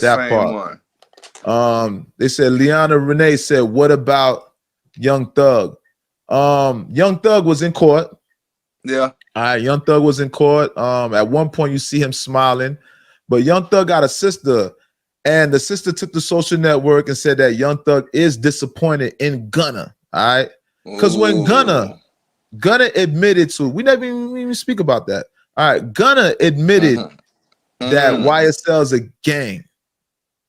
That Same part. one. They said Liana Renee said, "What about Young Thug?" Young Thug was in court. Yeah. All right, Young Thug was in court. At one point you see him smiling, but Young Thug got a sister, and the sister took the social network and said that Young Thug is disappointed in Gunna. All right, because when Gunna admitted to, we never even speak about that. All right, Gunna admitted that YSL is a gang.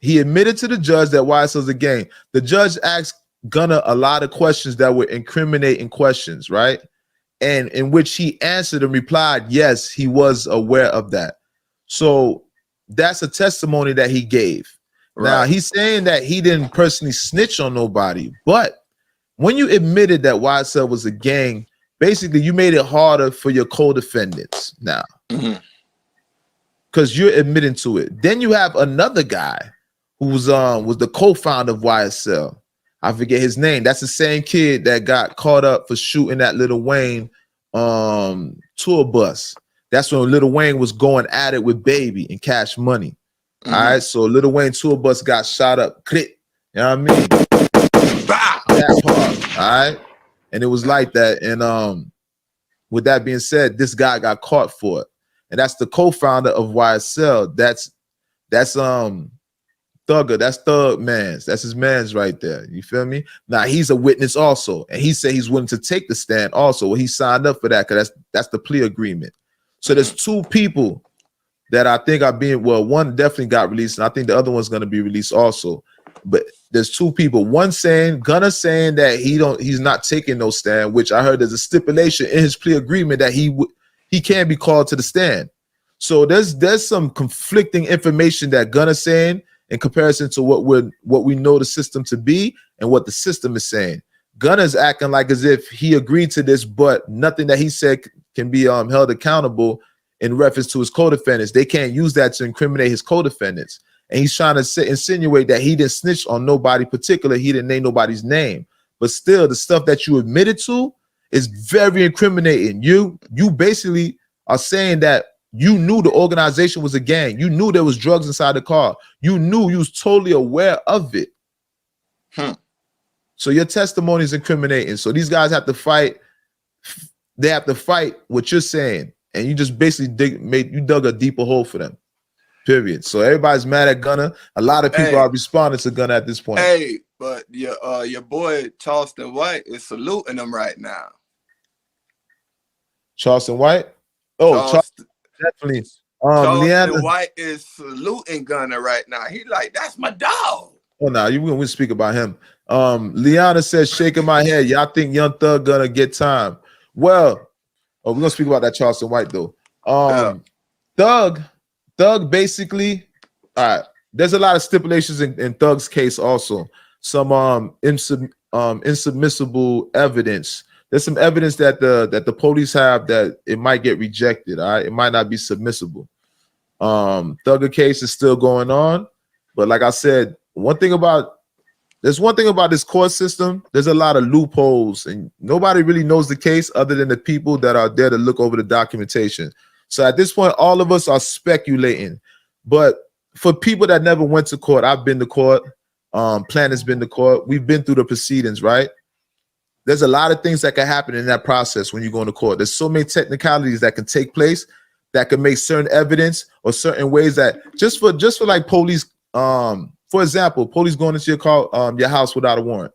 He admitted to the judge that YSL is a gang. The judge asked Gunna a lot of questions that were incriminating questions, right? And in which he answered and replied, yes, he was aware of that. So that's a testimony that he gave. Right. Now, he's saying that he didn't personally snitch on nobody, but when you admitted that YSL was a gang, basically you made it harder for your co-defendants now. Because you're admitting to it. Then you have another guy who was the co-founder of YSL. I forget his name. That's the same kid that got caught up for shooting that Lil Wayne tour bus. That's when Lil Wayne was going at it with Baby and Cash Money. All right, so Lil Wayne tour bus got shot up. Crit, you know what I mean? That part, all right, and it was like that. And with that being said, this guy got caught for it, and that's the co-founder of YSL. That's Thugger, that's Thug Mans. That's his man's right there. You feel me? Now he's a witness also, and he said he's willing to take the stand also. Well, he signed up for that because that's the plea agreement. So there's two people that I think are being, well, one definitely got released, and I think the other one's gonna be released also. But there's two people. One saying, Gunna saying that he's not taking no stand, which I heard there's a stipulation in his plea agreement that he can be called to the stand. So there's some conflicting information that Gunna's saying in comparison to what we know the system to be and what the system is saying. Gunna's acting like as if he agreed to this, but nothing that he said can be held accountable in reference to his co-defendants. They can't use that to incriminate his co-defendants. And he's trying to insinuate that he didn't snitch on nobody particular. He didn't name nobody's name. But still, the stuff that you admitted to is very incriminating. You basically are saying that you knew the organization was a gang. You knew there was drugs inside the car. You knew, you was totally aware of it. So your testimony is incriminating. So these guys have to fight. They have to fight what you're saying. And you just basically dug a deeper hole for them. Period. So everybody's mad at Gunna. A lot of people are responding to Gunna at this point. Hey, but your boy Charleston White is saluting him right now. Charleston White? Oh, Charleston, definitely. Charleston White is saluting Gunna right now. He like, that's my dog. Oh no, we speak about him. Liana says, shaking my head. Y'all think Young Thug gonna get time? Well, we're gonna speak about that Charleston White though. Thug basically, all right. There's a lot of stipulations in Thug's case also. Some insubmissible evidence. There's some evidence that the police have that it might get rejected. All right, it might not be submissible. Thugger case is still going on, but like I said, there's one thing about this court system. There's a lot of loopholes, and nobody really knows the case other than the people that are there to look over the documentation. So at this point, all of us are speculating. But for people that never went to court, I've been to court. Planet's been to court. We've been through the proceedings, right? There's a lot of things that can happen in that process when you go into court. There's so many technicalities that can take place that can make certain evidence or certain ways that just for like police, for example, police going into your house without a warrant.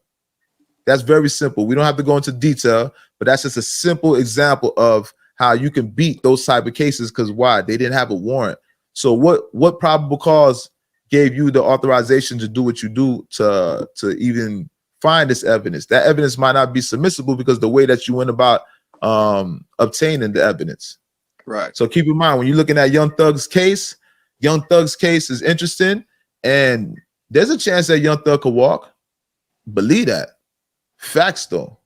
That's very simple. We don't have to go into detail, but that's just a simple example of how you can beat those type of cases. Because why? They didn't have a warrant. So what probable cause gave you the authorization to do what you do to even find this evidence? That evidence might not be submissible because the way that you went about obtaining the evidence. Right. So keep in mind when you're looking at Young Thug's case is interesting, and there's a chance that Young Thug could walk. Believe that. Facts though.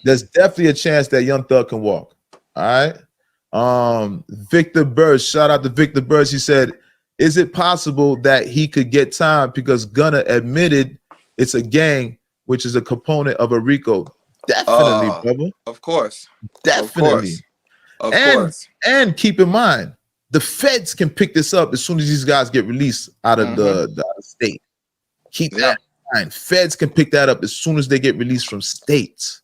There's definitely a chance that Young Thug can walk. All right. Victor Burrs, shout out to Victor Burrs. He said, is it possible that he could get time because Gunna admitted it's a gang, which is a component of a RICO? Definitely, brother. Of course. Definitely. Of course. And keep in mind, the feds can pick this up as soon as these guys get released out of the state. Keep that in mind. Feds can pick that up as soon as they get released from states.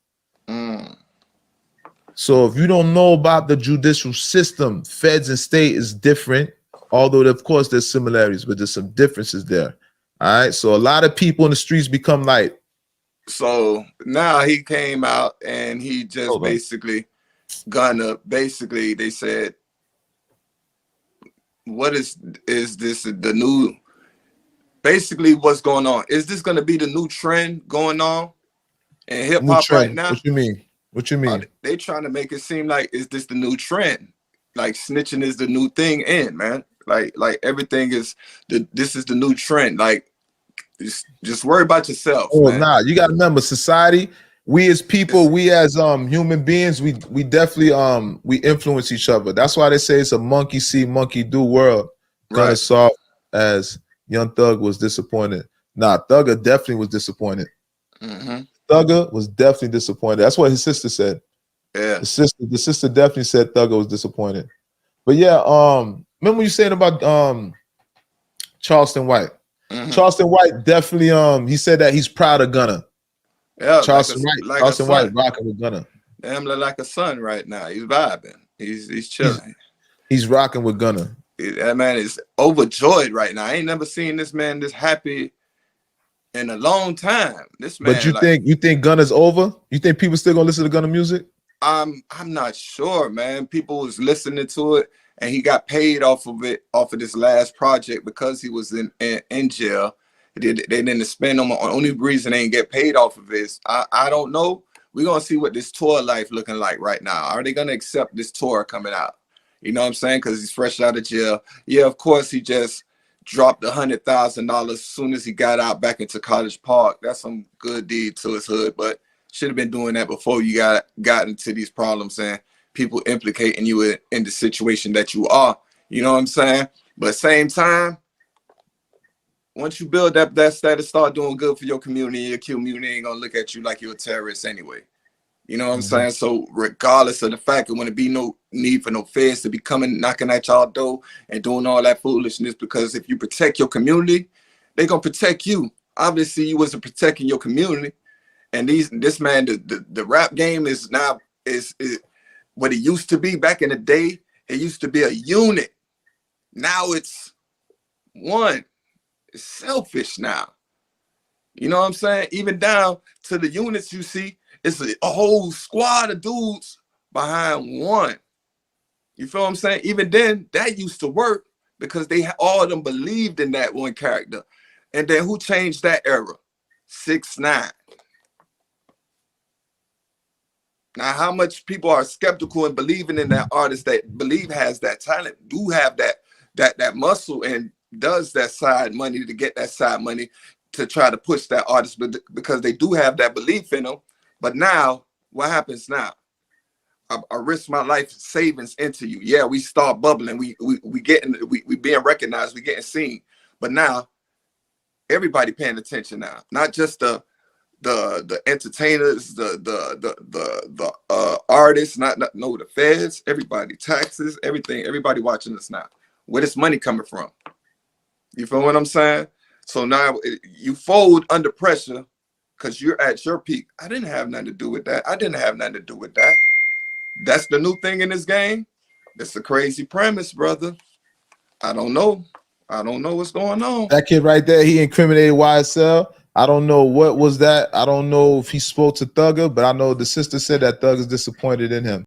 So if you don't know about the judicial system, feds and state is different. Although of course there's similarities, but there's some differences there. All right. So a lot of people in the streets become like. So now he came out and he just basically Gunna. Basically, they said, "What is this the new?" Basically, what's going on? Is this going to be the new trend going on in hip hop right now? What you mean? What you mean? They trying to make it seem like, is this the new trend? Like snitching is the new thing in, man. Like everything is this is the new trend. Like just worry about yourself. Oh, man. nah, you gotta remember society. We as people, we as human beings, we definitely we influence each other. That's why they say it's a monkey see, monkey do world. Gunna saw as Young Thug was disappointed. Nah, Thugger definitely was disappointed. Thugger was definitely disappointed. That's what his sister said. Yeah, the sister definitely said Thugger was disappointed. But yeah, remember what you saying about Charleston White? Charleston White definitely he said that he's proud of Gunna. Yeah, Charleston White rocking with Gunna. Damn, look like a son right now. He's vibing. He's chilling. He's rocking with Gunna. That man is overjoyed right now. I ain't never seen this man this happy in a long time. This man. But you think Gunna's over? You think people still gonna listen to Gunna music? I'm not sure, man. People was listening to it, and he got paid off of this last project because he was in jail. They didn't spend him. The only reason they didn't get paid off of this, I don't know. We're gonna see what this tour life looking like right now. Are they gonna accept this tour coming out? You know what I'm saying? Because he's fresh out of jail. Yeah, of course he just dropped $100,000 as soon as he got out back into College Park. That's some good deed to his hood, but should have been doing that before you got into these problems and people implicating you in the situation that you are. You know what I'm saying? But same time, once you build up that status, start doing good for your community, your community ain't gonna look at you like you're a terrorist anyway. You know what I'm saying? So regardless of the fact, there wouldn't be no need for no feds to be coming, knocking at y'all door and doing all that foolishness, because if you protect your community, they're gonna protect you. Obviously, you wasn't protecting your community. And this man, the rap game is now is what it used to be back in the day. It used to be a unit. Now it's one. It's selfish now. You know what I'm saying? Even down to the units you see, it's a whole squad of dudes behind one. You feel what I'm saying? Even then, that used to work because all of them believed in that one character. And then who changed that era? 6ix9ine. Now, how much people are skeptical and believing in that artist that believe has that talent, do have that muscle and does that side money to get that side money to try to push that artist, because they do have that belief in them. But now, what happens now? I risk my life savings into you. Yeah, we start bubbling. We being recognized. We getting seen. But now, everybody paying attention now. Not just the entertainers, the artists, not the feds. Everybody, taxes, everything. Everybody watching us now. Where this money coming from? You feel what I'm saying? So now you fold under pressure because you're at your peak. I didn't have nothing to do with that. I didn't have nothing to do with that. That's the new thing in this game. That's a crazy premise, brother. I don't know. I don't know what's going on. That kid right there, he incriminated YSL. I don't know what was that. I don't know if he spoke to Thugger, but I know the sister said that Thugger's disappointed in him.